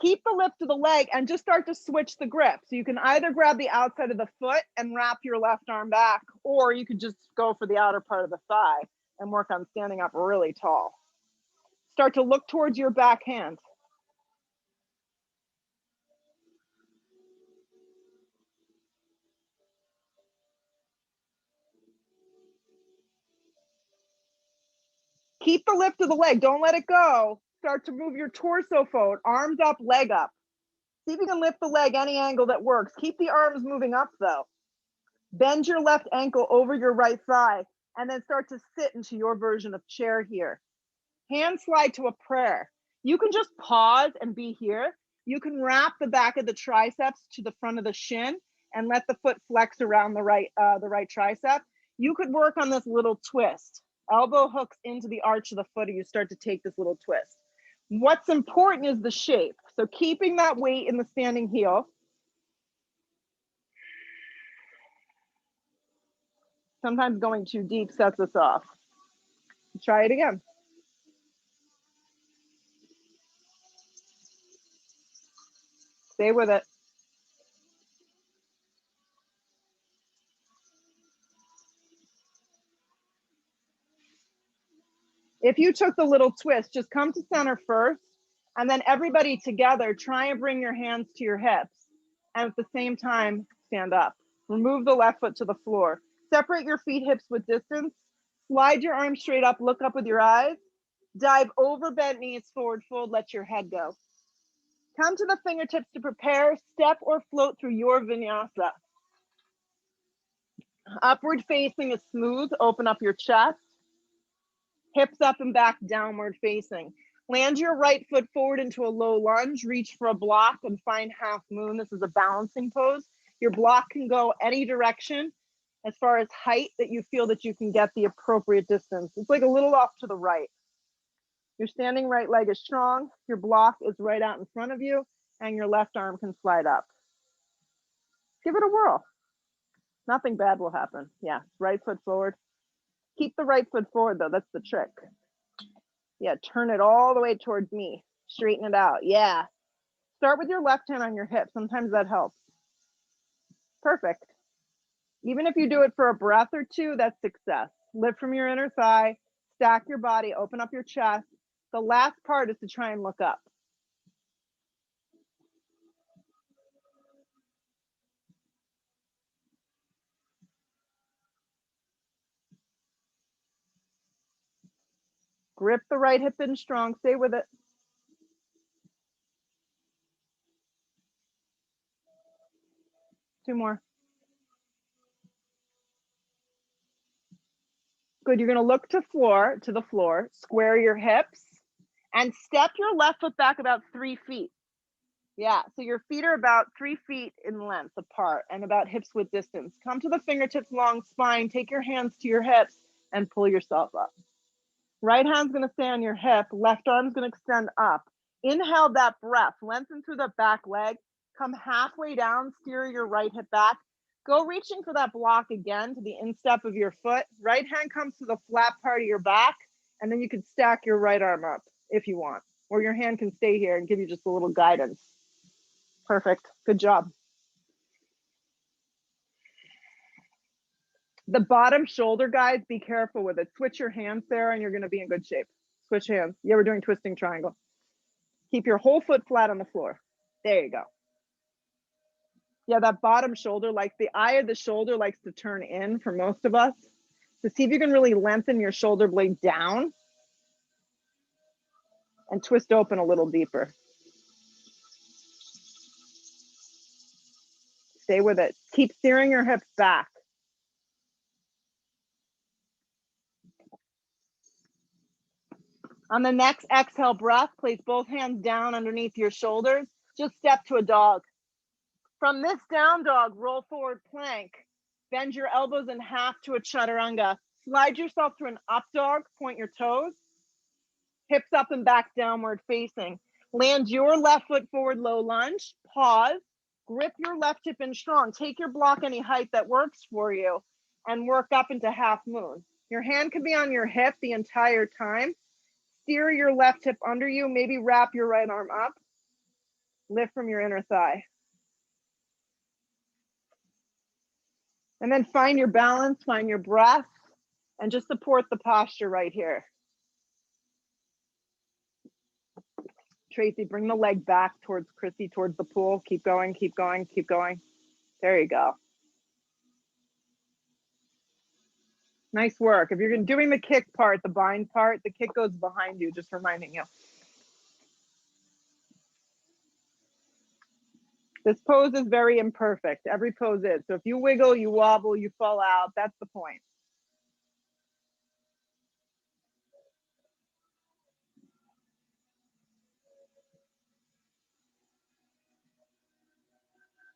Keep the lift of the leg and just start to switch the grip. So you can either grab the outside of the foot and wrap your left arm back, or you could just go for the outer part of the thigh and work on standing up really tall. Start to look towards your back hand. Keep the lift of the leg. Don't let it go. Start to move your torso forward. Arms up, leg up. See if you can lift the leg any angle that works. Keep the arms moving up though. Bend your left ankle over your right thigh and then start to sit into your version of chair here. Hand slide to a prayer. You can just pause and be here. You can wrap the back of the triceps to the front of the shin and let the foot flex around the right tricep. You could work on this little twist. Elbow hooks into the arch of the foot and you start to take this little twist. What's important is the shape. So keeping that weight in the standing heel. Sometimes going too deep sets us off. Try it again. Stay with it. If you took the little twist, just come to center first, and then everybody together, try and bring your hands to your hips. And at the same time, stand up. Remove the left foot to the floor. Separate your feet hips with distance. Slide your arms straight up, look up with your eyes. Dive over bent knees, forward fold, let your head go. Come to the fingertips to prepare, step or float through your vinyasa. Upward facing is smooth, open up your chest. Hips up and back, downward facing. Land your right foot forward into a low lunge, reach for a block and find half moon. This is a balancing pose. Your block can go any direction as far as height that you feel that you can get the appropriate distance. It's like a little off to the right. Your standing right leg is strong. Your block is right out in front of you and your left arm can slide up. Give it a whirl. Nothing bad will happen. Yeah, right foot forward. Keep the right foot forward though, that's the trick. Yeah, turn it all the way towards me. Straighten it out, yeah. Start with your left hand on your hip, sometimes that helps. Perfect. Even if you do it for a breath or two, that's success. Lift from your inner thigh, stack your body, open up your chest. The last part is to try and look up. Grip the right hip in strong, stay with it. Two more. Good, you're gonna look to the floor, square your hips, and step your left foot back about 3 feet. Yeah, so your feet are about 3 feet in length apart and about hips width distance. Come to the fingertips, long spine, take your hands to your hips and pull yourself up. Right hand's gonna stay on your hip, left arm's gonna extend up. Inhale that breath, lengthen through the back leg, come halfway down, steer your right hip back. Go reaching for that block again to the instep of your foot. Right hand comes to the flat part of your back, and then you can stack your right arm up if you want, or your hand can stay here and give you just a little guidance. Perfect, good job. The bottom shoulder, guys, be careful with it. Switch your hands there and you're gonna be in good shape. Switch hands. Yeah, we're doing twisting triangle. Keep your whole foot flat on the floor. There you go. Yeah, that bottom shoulder, like the eye of the shoulder likes to turn in for most of us. So see if you can really lengthen your shoulder blade down and twist open a little deeper. Stay with it. Keep steering your hips back. On the next exhale breath, place both hands down underneath your shoulders. Just step to a dog. From this down dog, roll forward plank. Bend your elbows in half to a chaturanga. Slide yourself to an up dog, point your toes. Hips up and back downward facing. Land your left foot forward, low lunge. Pause. Grip your left hip in strong. Take your block any height that works for you and work up into half moon. Your hand could be on your hip the entire time. Steer your left hip under you. Maybe wrap your right arm up. Lift from your inner thigh. And then find your balance, find your breath, and just support the posture right here. Tracy, bring the leg back towards Chrissy, towards the pool. Keep going, keep going, keep going. There you go. Nice work. If you're doing the kick part, the bind part, the kick goes behind you, just reminding you. This pose is very imperfect. Every pose is. So if you wiggle, you wobble, you fall out, that's the point.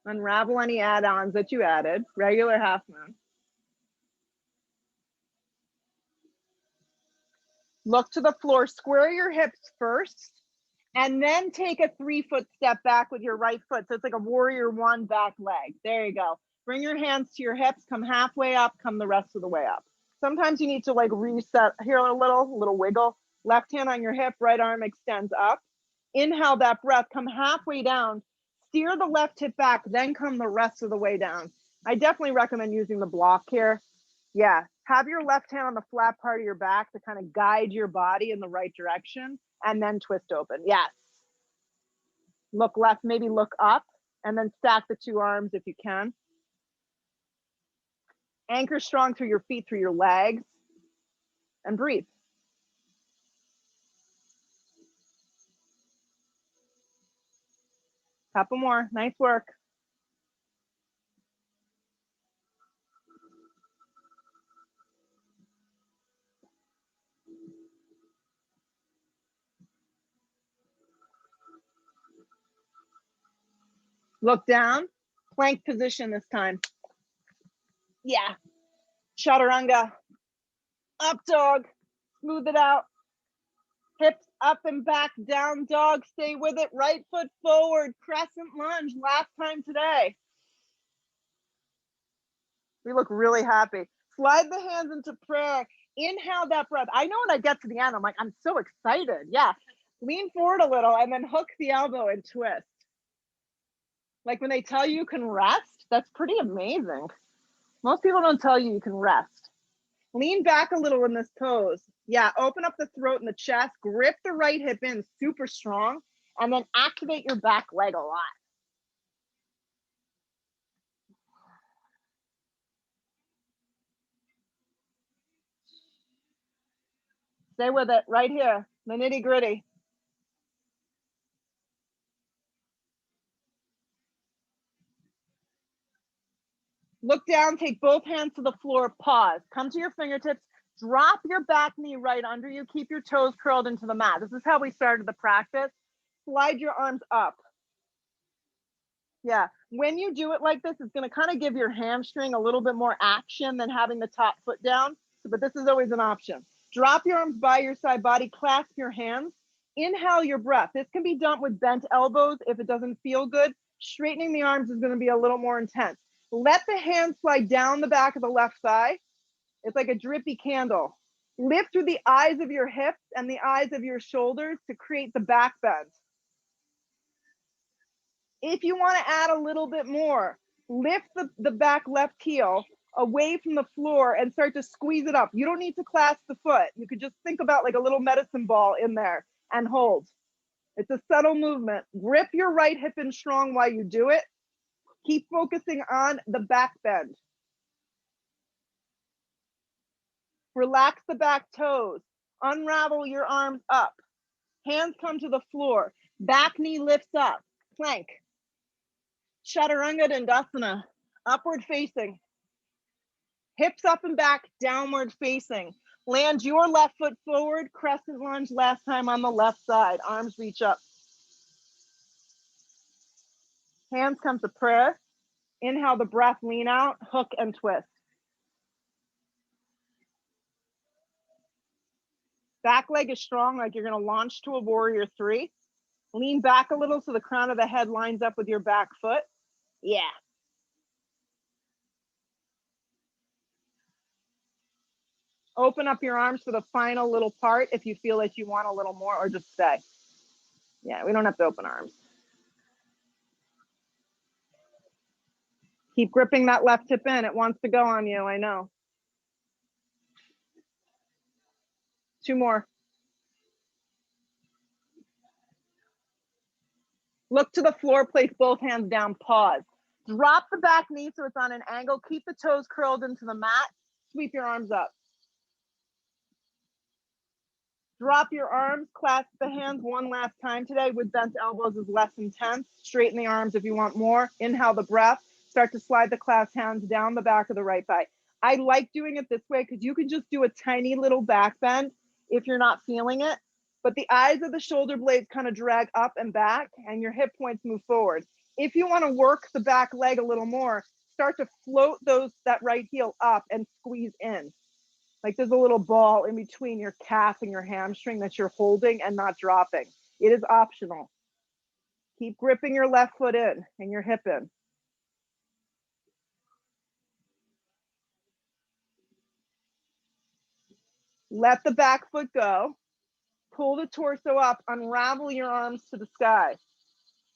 Unravel any add-ons that you added. Regular half moon. Look to the floor, square your hips first, and then take a 3-foot step back with your right foot. So it's like a warrior one back leg. There you go. Bring your hands to your hips, come halfway up, come the rest of the way up. Sometimes you need to like reset here a little wiggle. Left hand on your hip, right arm extends up. Inhale that breath, come halfway down. Steer the left hip back, then come the rest of the way down. I definitely recommend using the block here. Yeah, have your left hand on the flat part of your back to kind of guide your body in the right direction and then twist open. Yes. Look left, maybe look up, and then stack the two arms if you can. Anchor strong through your feet, through your legs, and breathe. Couple more. Nice work. Look down, plank position this time. Yeah. Chaturanga. Up dog. Smooth it out. Hips up and back, down dog. Stay with it. Right foot forward. Crescent lunge. Last time today. We look really happy. Slide the hands into prayer. Inhale that breath. I know when I get to the end, I'm like, I'm so excited. Yeah. Lean forward a little and then hook the elbow and twist. Like when they tell you can rest, that's pretty amazing. Most people don't tell you can rest. Lean back a little in this pose. Yeah, open up the throat and the chest. Grip the right hip in super strong. And then activate your back leg a lot. Stay with it right here. The nitty gritty. Look down, take both hands to the floor, pause. Come to your fingertips, drop your back knee right under you. Keep your toes curled into the mat. This is how we started the practice. Slide your arms up. Yeah, when you do it like this, it's gonna kind of give your hamstring a little bit more action than having the top foot down, but this is always an option. Drop your arms by your side body, clasp your hands, inhale your breath. This can be done with bent elbows if it doesn't feel good. Straightening the arms is gonna be a little more intense. Let the hands slide down the back of the left thigh. It's like a drippy candle. Lift through the eyes of your hips and the eyes of your shoulders to create the back bend. If you want to add a little bit more, lift the back left heel away from the floor and start to squeeze it up. You don't need to clasp the foot. You could just think about like a little medicine ball in there and hold. It's a subtle movement. Grip your right hip in strong while you do it. Keep focusing on the back bend. Relax the back toes. Unravel your arms up. Hands come to the floor. Back knee lifts up. Plank. Chaturanga Dandasana. Upward facing. Hips up and back, downward facing. Land your left foot forward. Crescent lunge last time on the left side. Arms reach up. Hands come to prayer. Inhale the breath, lean out, hook and twist. Back leg is strong, like you're gonna launch to a warrior three. Lean back a little so the crown of the head lines up with your back foot. Yeah. Open up your arms for the final little part if you feel like you want a little more, or just stay. Yeah, we don't have to open arms. Keep gripping that left hip in. It wants to go on you, I know. 2 more. Look to the floor, place both hands down, pause. Drop the back knee so it's on an angle. Keep the toes curled into the mat. Sweep your arms up. Drop your arms, clasp the hands one last time today with bent elbows is less intense. Straighten the arms if you want more. Inhale the breath. Start to slide the clasped hands down the back of the right thigh. I like doing it this way because you can just do a tiny little back bend if you're not feeling it. But the eyes of the shoulder blades kind of drag up and back and your hip points move forward. If you want to work the back leg a little more, start to float that right heel up and squeeze in. Like there's a little ball in between your calf and your hamstring that you're holding and not dropping. It is optional. Keep gripping your left foot in and your hip in. Let the back foot go. Pull the torso up, unravel your arms to the sky.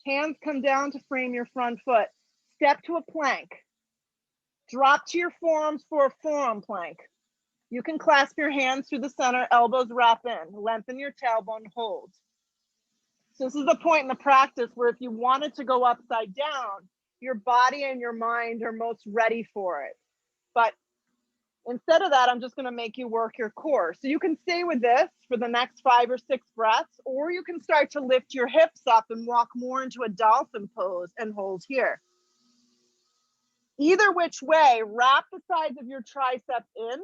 Hands come down to frame your front foot. Step to a plank. Drop to your forearms for a forearm plank. You can clasp your hands through the center, elbows wrap in. Lengthen your tailbone, hold. So this is the point in the practice where if you wanted to go upside down, your body and your mind are most ready for it. But instead of that, I'm just going to make you work your core. So you can stay with this for the next 5 or 6 breaths, or you can start to lift your hips up and walk more into a dolphin pose and hold here. Either which way, wrap the sides of your triceps in,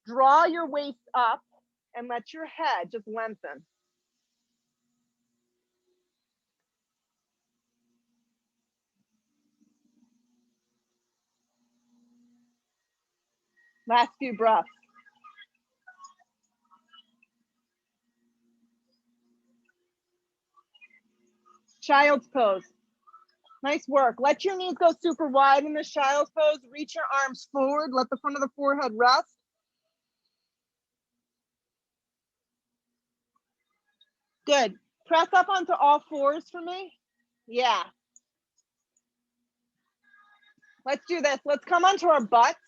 draw your waist up, and let your head just lengthen. Last few breaths. Child's pose. Nice work. Let your knees go super wide in this child's pose. Reach your arms forward. Let the front of the forehead rest. Good. Press up onto all fours for me. Yeah. Let's do this. Let's come onto our butts.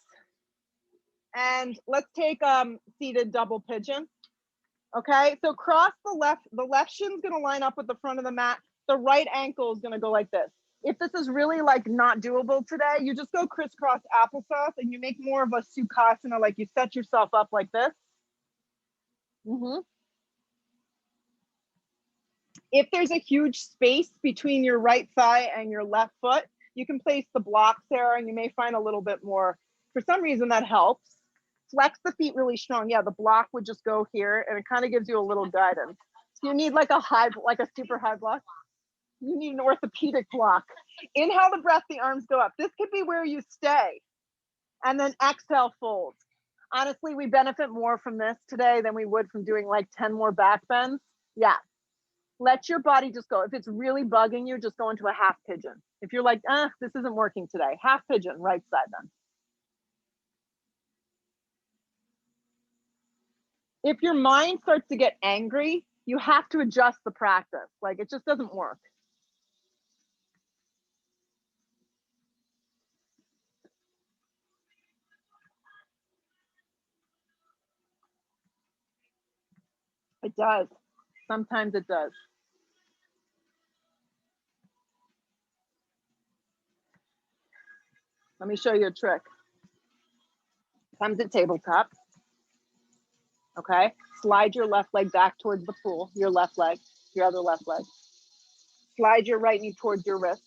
And let's take seated double pigeon. Okay, so cross the left shin's gonna line up with the front of the mat. The right ankle is gonna go like this. If this is really like not doable today, you just go crisscross applesauce and you make more of a sukhasana, like you set yourself up like this. If there's a huge space between your right thigh and your left foot, you can place the blocks there and you may find a little bit more. For some reason that helps. Flex the feet really strong. Yeah, the block would just go here and it kind of gives you a little guidance. You need like a super high block. You need an orthopedic block. Inhale the breath, the arms go up. This could be where you stay. And then exhale, fold. Honestly, we benefit more from this today than we would from doing like 10 more back bends. Yeah. Let your body just go. If it's really bugging you, just go into a half pigeon. If you're like, this isn't working today, half pigeon, right side then. If your mind starts to get angry, you have to adjust the practice. Like it just doesn't work. It does. Sometimes it does. Let me show you a trick. Comes at tabletop. Okay. Slide your left leg back towards the pool. Your left leg, your other left leg. Slide your right knee towards your wrist.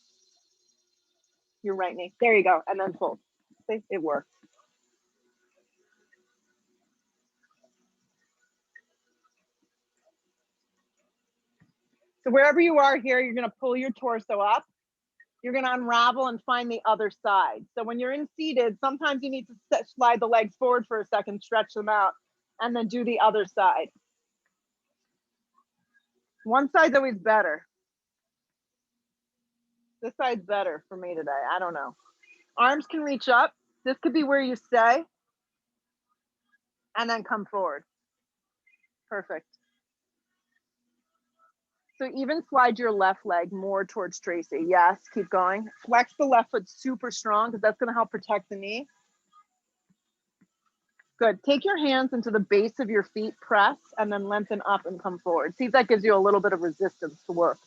Your right knee. There you go. And then fold. See, it works. So wherever you are here, you're going to pull your torso up. You're going to unravel and find the other side. So when you're in seated, sometimes you need to slide the legs forward for a second, stretch them out, and then do the other side. One side's always better. This side's better for me today. I don't know. Arms can reach up. This could be where you stay. And then come forward. Perfect. So even slide your left leg more towards Tracy. Yes, keep going. Flex the left foot super strong because that's going to help protect the knee. Good. Take your hands into the base of your feet, press, and then lengthen up and come forward. See if that gives you a little bit of resistance to work.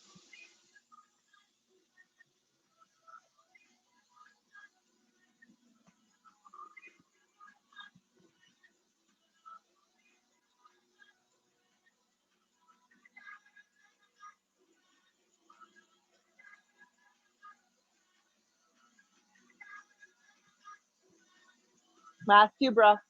Last few breaths.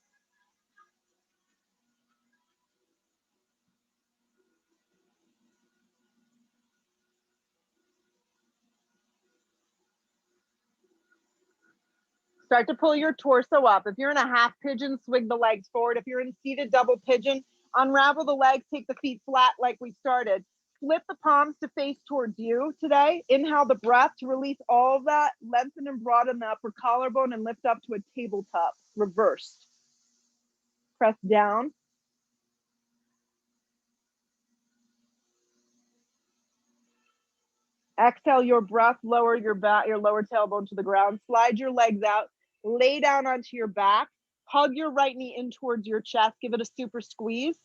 Start to pull your torso up. If you're in a half pigeon, swing the legs forward. If you're in seated double pigeon, unravel the legs, take the feet flat like we started. Flip the palms to face towards you today. Inhale the breath to release all of that. Lengthen and broaden the upper collarbone and lift up to a tabletop. Reversed. Press down. Exhale your breath, lower your back, your lower tailbone to the ground. Slide your legs out. Lay down onto your back. Hug your right knee in towards your chest. Give it a super squeeze.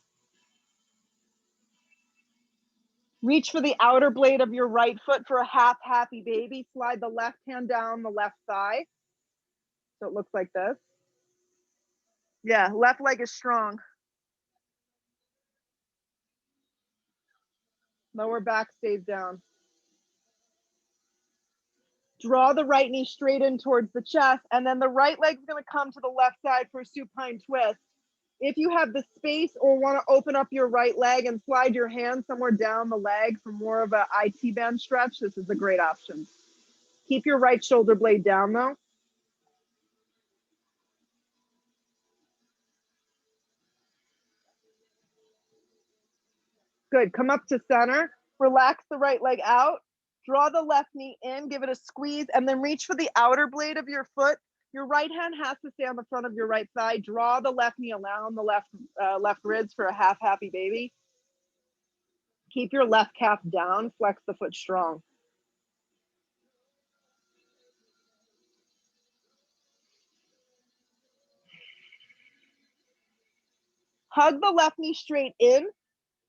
Reach for the outer blade of your right foot for a half happy baby. Slide the left hand down the left thigh. So it looks like this. Yeah, left leg is strong. Lower back stays down. Draw the right knee straight in towards the chest, and then the right leg's going to come to the left side for a supine twist. If you have the space or want to open up your right leg and slide your hand somewhere down the leg for more of a IT band stretch, this is a great option. Keep your right shoulder blade down though. Good. Come up to center. Relax the right leg out. Draw the left knee in. Give it a squeeze. And then reach for the outer blade of your foot. Your right hand has to stay on the front of your right thigh. Draw the left knee around the left ribs for a half happy baby. Keep your left calf down. Flex the foot strong. Hug the left knee straight in.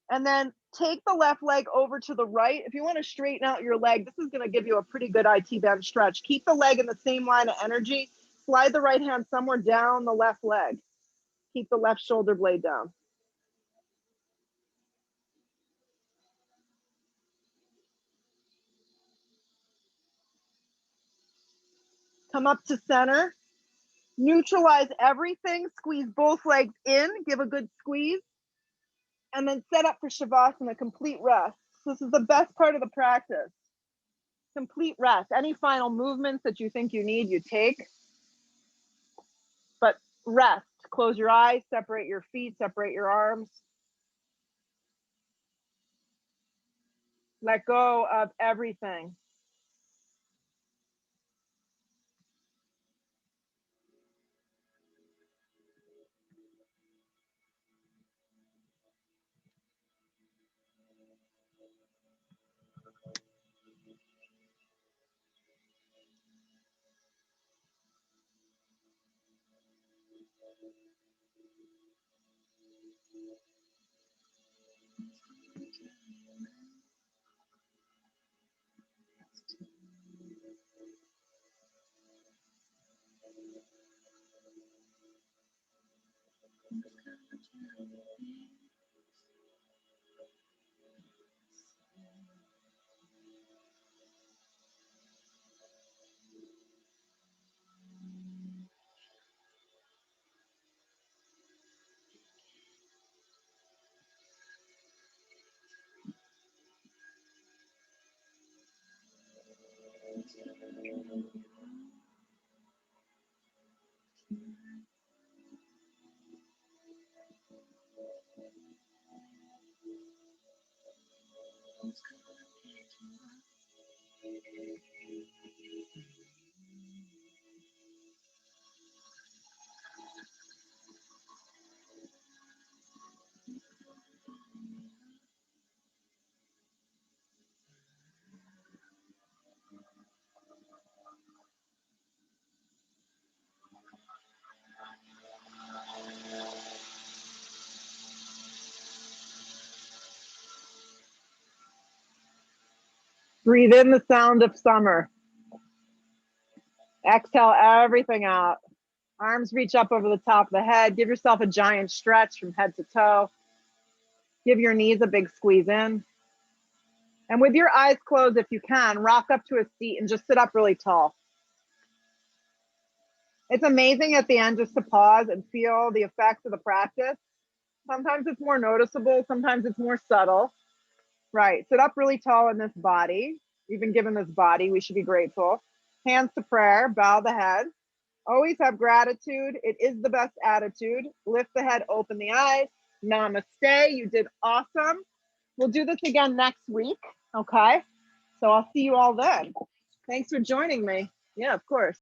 And then take the left leg over to the right. If you want to straighten out your leg, this is going to give you a pretty good IT band stretch. Keep the leg in the same line of energy. Slide the right hand somewhere down the left leg. Keep the left shoulder blade down. Come up to center. Neutralize everything. Squeeze both legs in. Give a good squeeze. And then set up for Shavasana, complete rest. This is the best part of the practice. Complete rest. Any final movements that you think you need, you take. But rest. Close your eyes, separate your feet, separate your arms. Let go of everything. Breathe in the sound of summer. Exhale everything out. Arms reach up over the top of the head. Give yourself a giant stretch from head to toe. Give your knees a big squeeze in. And with your eyes closed, if you can, rock up to a seat and just sit up really tall. It's amazing at the end just to pause and feel the effects of the practice. Sometimes it's more noticeable, sometimes it's more subtle. Right, sit up really tall in this body. You've been given this body, we should be grateful. Hands to prayer, bow the head. Always have gratitude. It is the best attitude. Lift the head, open the eyes. Namaste, you did awesome. We'll do this again next week, okay? So I'll see you all then. Thanks for joining me. Yeah, of course.